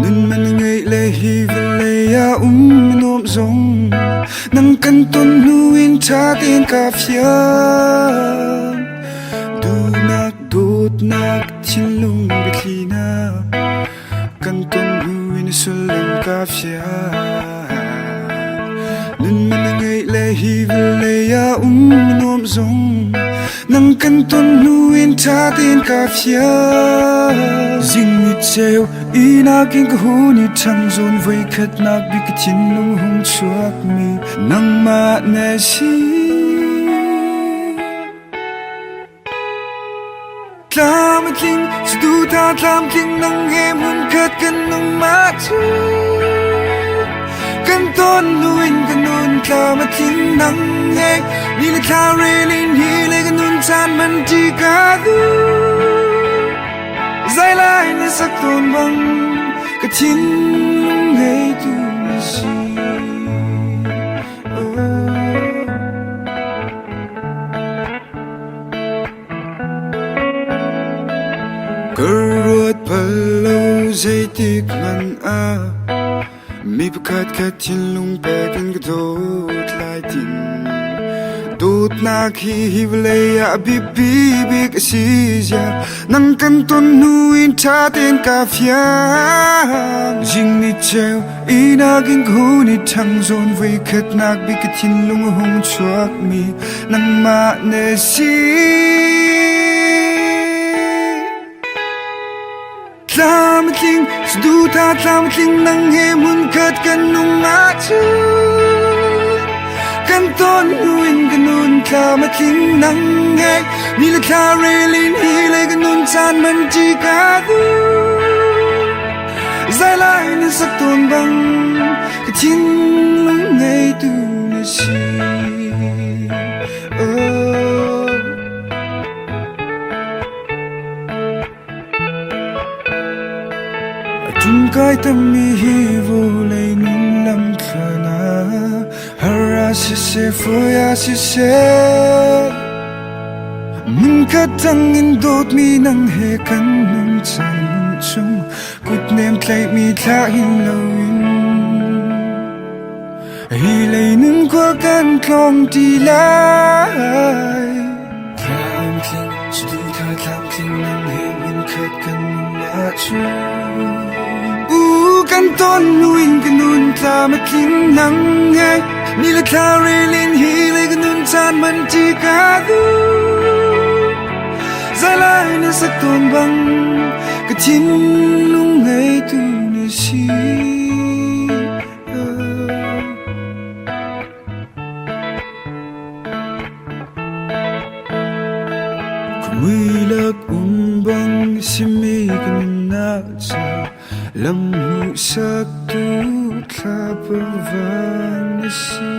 nun man ngay le hi le ya nom zong nang kan ton nuin cha tin ka fia du nak dot nak chin lung bi khina kan ton nuin sulang ka fia nun man ngay le hi le ya nom zong nang kan ton nuin cha tin ka fia zing mi cheu ina king hu ni chang zon voi khat nak bi ka chin lung hung chuak mi nang ma ne si tlam king stu ta tlam king nang he mun khat kan nang ma chu kan ton nuin kan nun tlam king nang he ni le kha re lin hi le kan nun chan man ti ka du zai lai ni sak ton bang ka chin lung hay tu ni si Karut palo zai tik man a mi pakat ka chin lung pe kan ka dot lai tin dot na khi hi vle ya bi bi bi ka si ya nang kan ton nuin cha ten ka fia jing ni cheu ina ging hu ni thang zon voi khat nak bi ka chin lung hong chuak mi nang ma ne si tlam king stu ta tlam king nang he mun khat kan nung ma chu kan ton nuin kan nun tlam king nang he ni le kha re lin hi le kan nun chan man chi ka du zai lai ni sak ton bang ka chin lung ngay tu ni si Chung kai tam mi hi vo lei nun lam thana hara si se foya si se mun ka tang in dot mi nang he kan nun chan chung kut nem tlai mi tha hin lo in hi lei nun kwa kan klong ti lai tlam kling stu tha tlam kling nang he mun khat kan ma chu kan ton nuin kan nun tla ma king nang he ni le kha re lin hi le kan nun chan man chi ka du za lai ni sak ton bang ka chin lung ngay tu ni si Kumui lak bang si mi kan na cha lam hu sak tu tha pa van si